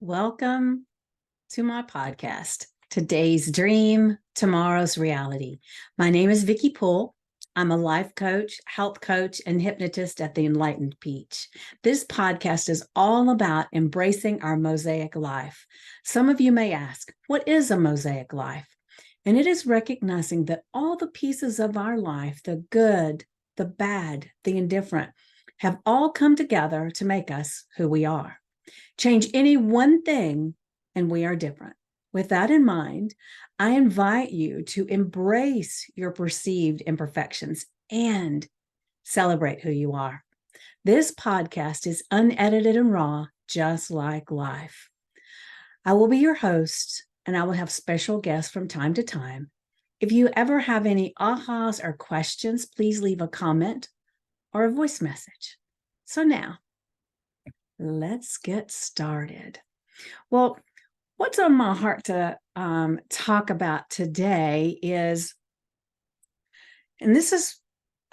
Welcome to my podcast, Today's Dream, Tomorrow's Reality. My name is Vickie Poole. I'm a life coach, health coach, and hypnotist at the Enlightened Peach. This podcast is all about embracing our mosaic life. Some of you may ask, what is a mosaic life? And it is recognizing that all the pieces of our life, the good, the bad, the indifferent, have all come together to make us who we are. Change any one thing, and we are different. With that in mind, I invite you to embrace your perceived imperfections and celebrate who you are. This podcast is unedited and raw, just like life. I will be your host, and I will have special guests from time to time. If you ever have any ahas or questions, please leave a comment or a voice message. So now, let's get started. Well, what's on my heart to talk about today is, and this is,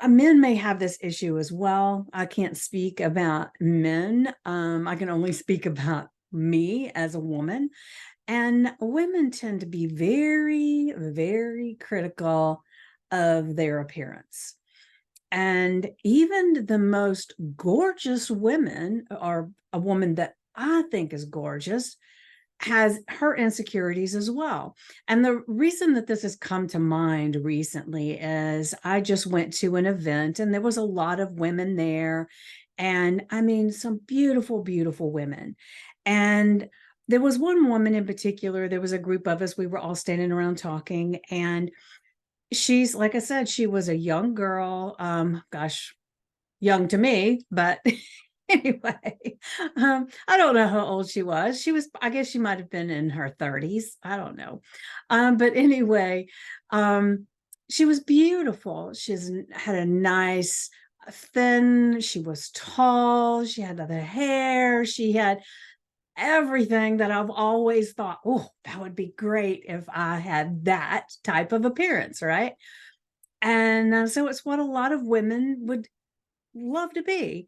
men may have this issue as well. I can't speak about men. I can only speak about me as a woman. And women tend to be very, very critical of their appearance. And even the most gorgeous women, or a woman that I think is gorgeous, has her insecurities as well. And the reason that this has come to mind recently is I just went to an event and there was a lot of women there. And I mean, some beautiful, beautiful women. And there was one woman in particular, there was a group of us, we were all standing around talking, and she's, like I said, she was a young girl. Gosh, young to me, but anyway, I don't know how old she was. I guess she might have been in her 30s. I don't know. But anyway, she was beautiful. Had a nice, she was tall, she had the hair, she had everything that I've always thought, oh, that would be great if I had that type of appearance, right? And so it's what a lot of women would love to be.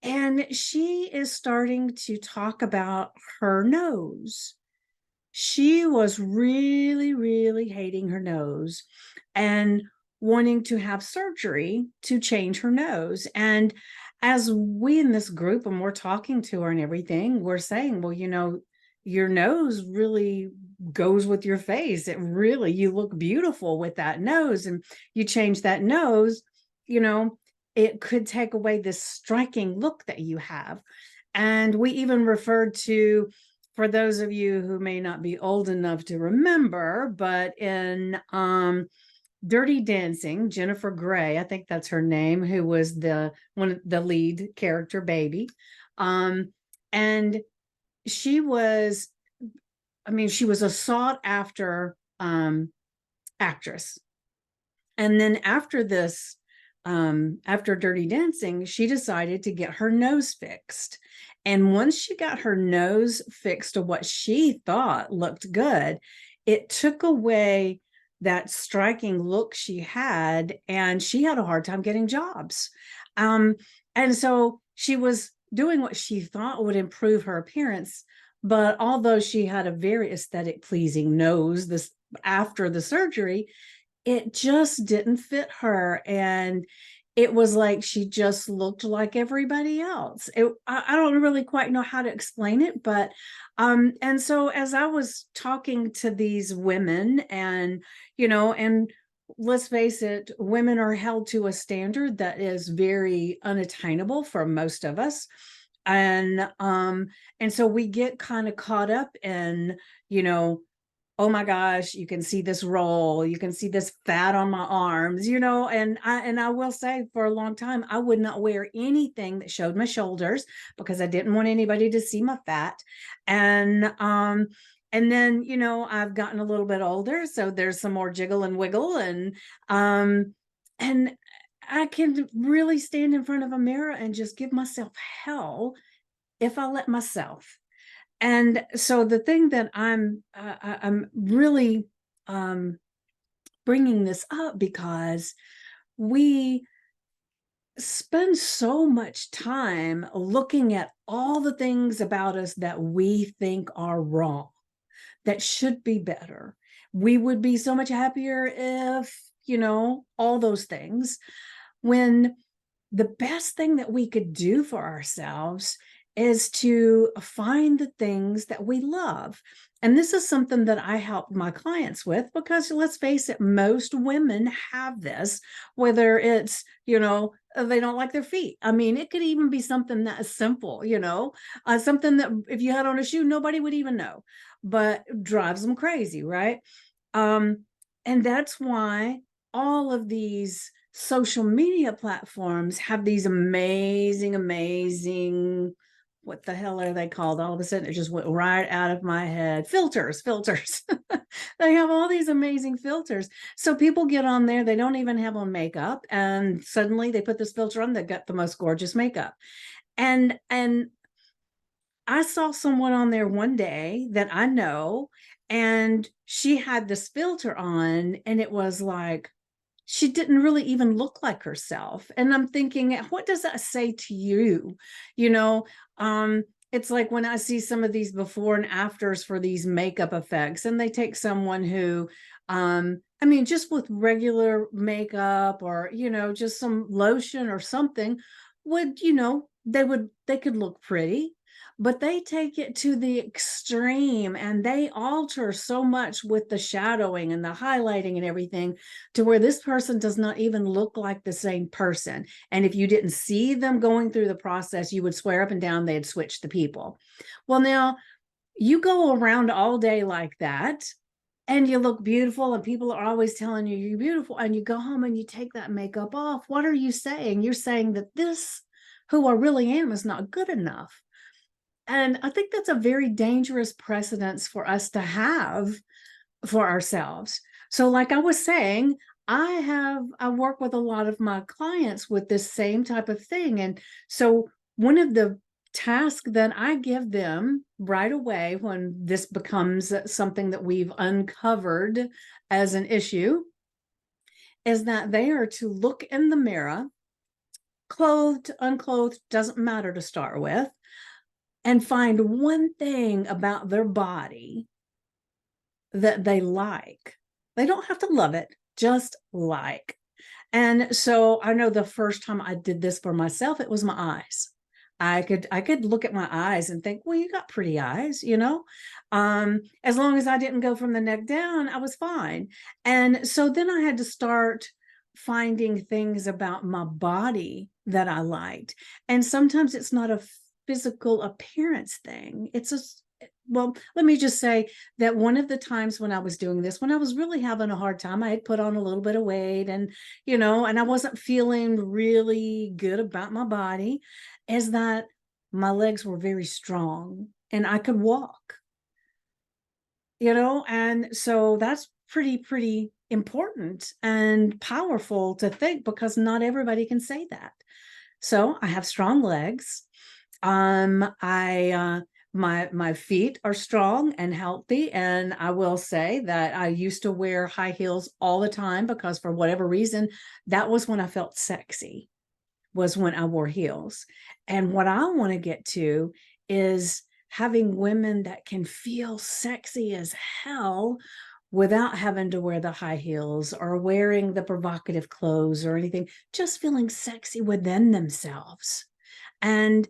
And she is starting to talk about her nose. She was really, really hating her nose and wanting to have surgery to change her nose. And as we in this group, and we're talking to her and everything, we're saying, well, your nose really goes with your face. You look beautiful with that nose. And you change that nose, it could take away this striking look that you have. And we even referred to, for those of you who may not be old enough to remember, but in Dirty Dancing, Jennifer Grey, I think that's her name, who was the lead character, Baby. And she was a sought after actress. And then after this, after Dirty Dancing, she decided to get her nose fixed. And once she got her nose fixed to what she thought looked good, it took away that striking look she had, and she had a hard time getting jobs. And so she was doing what she thought would improve her appearance. But although she had a very aesthetic pleasing nose after the surgery, it just didn't fit her. And it was like she just looked like everybody else. I don't really quite know how to explain it, but and so as I was talking to these women, and let's face it, women are held to a standard that is very unattainable for most of us. And so we get kind of caught up in, oh my gosh, you can see this roll, you can see this fat on my arms, and I will say, for a long time, I would not wear anything that showed my shoulders because I didn't want anybody to see my fat. And then, I've gotten a little bit older, so there's some more jiggle and wiggle, and I can really stand in front of a mirror and just give myself hell if I let myself. And so the thing that I'm really bringing this up, because spend so much time looking at all the things about us that we think are wrong, that should be better. We would be so much happier if, all those things, when the best thing that we could do for ourselves is to find the things that we love. And this is something that I help my clients with because let's face it, most women have this, whether it's, they don't like their feet. I mean, it could even be something that is simple, something that if you had on a shoe, nobody would even know, but drives them crazy, right? Um, and that's why all of these social media platforms have these amazing, what the hell are they called? All of a sudden, it just went right out of my head. Filters. They have all these amazing filters. So people get on there, they don't even have on makeup, and suddenly they put this filter on, they've got the most gorgeous makeup. And I saw someone on there one day that I know, and she had this filter on, and it was like, she didn't really even look like herself. And I'm thinking, what does that say to you? You know, um, it's like when I see some of these before and afters for these makeup effects, and they take someone who, I mean, just with regular makeup or, just some lotion or something would, they could look pretty, but they take it to the extreme and they alter so much with the shadowing and the highlighting and everything to where this person does not even look like the same person. And if you didn't see them going through the process, you would swear up and down they had switched the people. Well, now you go around all day like that and you look beautiful and people are always telling you you're beautiful, and you go home and you take that makeup off. What are you saying? You're saying that this, who I really am, is not good enough. And I think that's a very dangerous precedence for us to have for ourselves. So, like I was saying, I work with a lot of my clients with this same type of thing. And so one of the tasks that I give them right away when this becomes something that we've uncovered as an issue is that they are to look in the mirror, clothed, unclothed, doesn't matter to start with, and find one thing about their body that they like. They don't have to love it, just like. And so I know the first time I did this for myself, it was my eyes. I could look at my eyes and think, well, you got pretty eyes, as long as I didn't go from the neck down, I was fine. And so then I had to start finding things about my body that I liked. And sometimes it's not a physical appearance thing. It's a well, let me just say that one of the times when I was doing this, when I was really having a hard time, I had put on a little bit of weight and, and I wasn't feeling really good about my body, is that my legs were very strong and I could walk, and so that's pretty important and powerful to think because not everybody can say that. So I have strong legs. I my feet are strong and healthy, and I will say that I used to wear high heels all the time because for whatever reason, that was when I felt sexy, was when I wore heels. And what I want to get to is having women that can feel sexy as hell without having to wear the high heels or wearing the provocative clothes or anything, just feeling sexy within themselves. And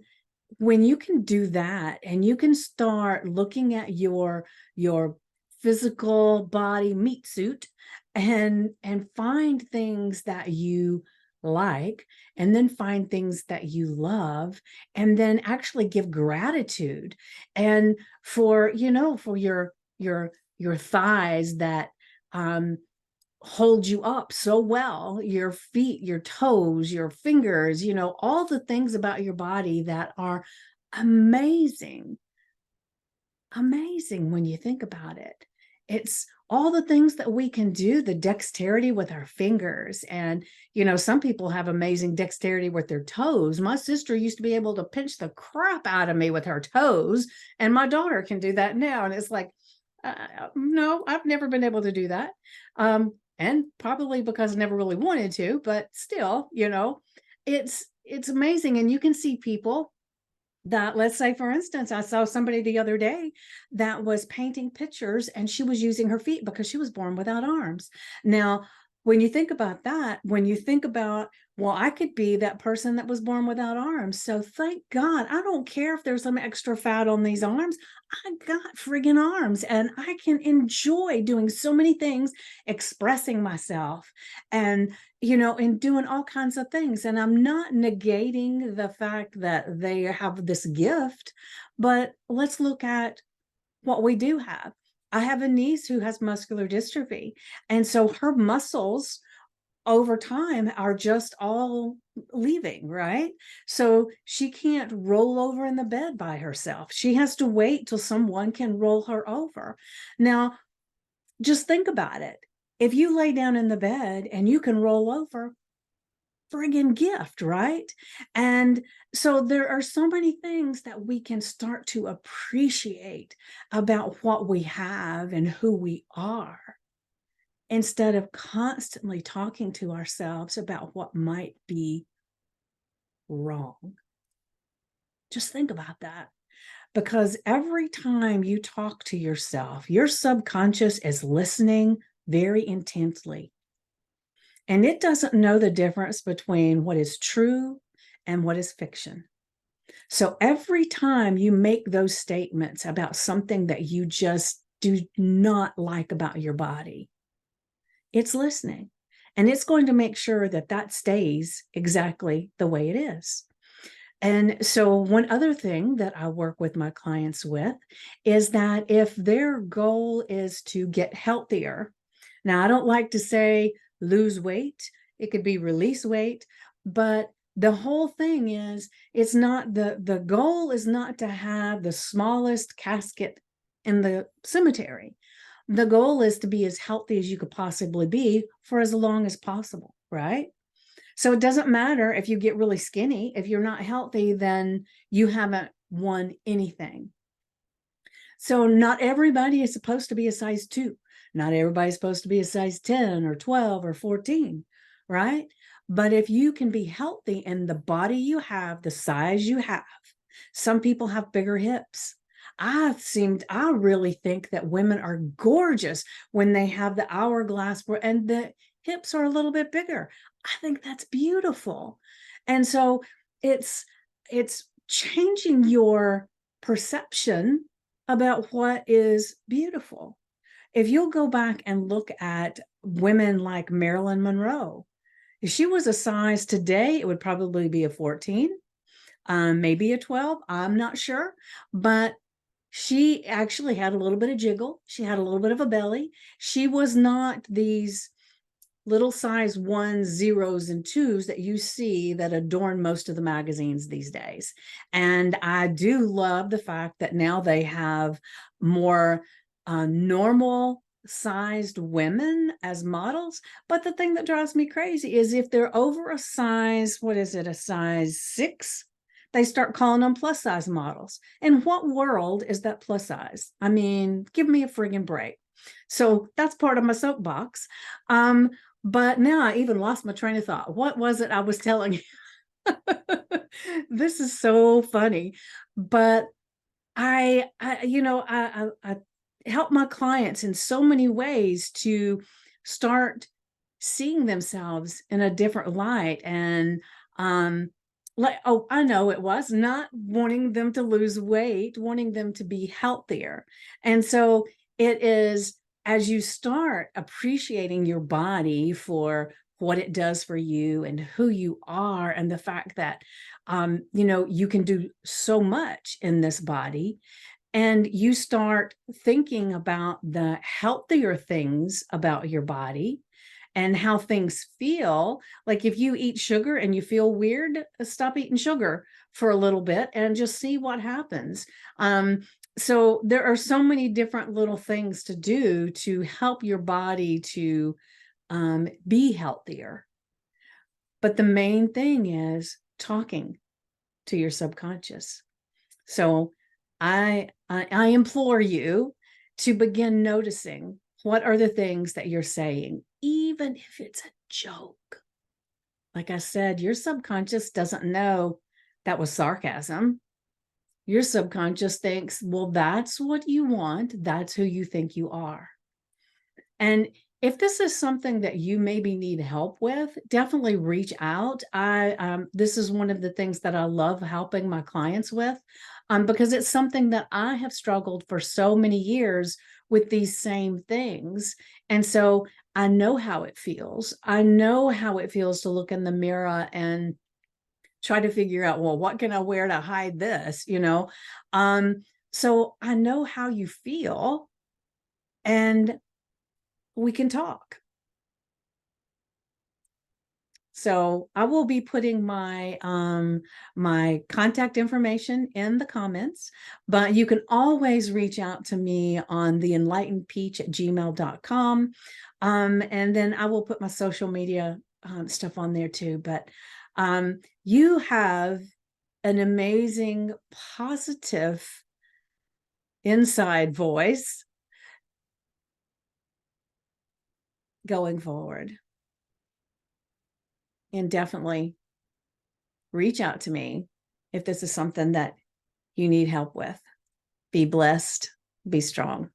when you can do that and you can start looking at your physical body meat suit and find things that you like, and then find things that you love, and then actually give gratitude, and for your thighs that um hold you up so well, your feet, your toes, your fingers, all the things about your body that are amazing, amazing when you think about it. It's all the things that we can do, the dexterity with our fingers. And, some people have amazing dexterity with their toes. My sister used to be able to pinch the crap out of me with her toes, and my daughter can do that now. And it's like, no, I've never been able to do that. And probably because I never really wanted to, but still, it's amazing. And you can see people that, let's say, for instance, I saw somebody the other day that was painting pictures and she was using her feet because she was born without arms. Now, when you think about that, when you think about, well, I could be that person that was born without arms. So thank God, I don't care if there's some extra fat on these arms. I got friggin' arms and I can enjoy doing so many things, expressing myself and, and doing all kinds of things. And I'm not negating the fact that they have this gift, but let's look at what we do have. I have a niece who has muscular dystrophy. And so her muscles over time are just all leaving, right? So she can't roll over in the bed by herself. She has to wait till someone can roll her over. Now, just think about it. If you lay down in the bed and you can roll over, friggin' gift, right? And so there are so many things that we can start to appreciate about what we have and who we are, instead of constantly talking to ourselves about what might be wrong. Just think about that. Because every time you talk to yourself, your subconscious is listening very intently. And it doesn't know the difference between what is true and what is fiction. So every time you make those statements about something that you just do not like about your body, it's listening. And it's going to make sure that that stays exactly the way it is. And so, one other thing that I work with my clients with is that if their goal is to get healthier, now I don't like to say lose weight, it could be release weight, but the whole thing is, it's not the goal is not to have the smallest casket in the cemetery. The goal is to be as healthy as you could possibly be for as long as possible, right? So it doesn't matter if you get really skinny. If you're not healthy, then you haven't won anything. So not everybody is supposed to be a size 2. Not everybody's supposed to be a size 10 or 12 or 14, right? But if you can be healthy in the body you have, the size you have, some people have bigger hips. I really think that women are gorgeous when they have the hourglass and the hips are a little bit bigger. I think that's beautiful. And so it's changing your perception about what is beautiful. If you'll go back and look at women like Marilyn Monroe, if she was a size today, it would probably be a 14, maybe a 12. I'm not sure. But she actually had a little bit of jiggle. She had a little bit of a belly. She was not these little size 1s, 0s, and 2s that you see that adorn most of the magazines these days. And I do love the fact that now they have more normal sized women as models. But the thing that drives me crazy is if they're over a size, what is it, a size 6? They start calling them plus size models. In what world is that plus size? I mean, give me a friggin' break. So that's part of my soapbox. But now I even lost my train of thought. What was it I was telling you? This is so funny. But I help my clients in so many ways to start seeing themselves in a different light. And like, oh, I know it was not wanting them to lose weight, wanting them to be healthier. And so it is, as you start appreciating your body for what it does for you and who you are, and the fact that you can do so much in this body, and you start thinking about the healthier things about your body and how things feel. Like if you eat sugar and you feel weird, stop eating sugar for a little bit and just see what happens. So there are so many different little things to do to help your body to be healthier. But the main thing is talking to your subconscious. So I implore you to begin noticing what are the things that you're saying, even if it's a joke. like I said, your subconscious doesn't know that was sarcasm. Your subconscious thinks, well, that's what you want. That's who you think you are. And if this is something that you maybe need help with, definitely reach out. This is one of the things that I love helping my clients with, because it's something that I have struggled for so many years with these same things. And so I know how it feels. I know how it feels to look in the mirror and try to figure out, well, what can I wear to hide this, so I know how you feel, and we can talk. So I will be putting my contact information in the comments, but you can always reach out to me on theenlightenedpeach@gmail.com. And then I will put my social media stuff on there too. But you have an amazing, positive inside voice going forward. And definitely reach out to me if this is something that you need help with. Be blessed, be strong.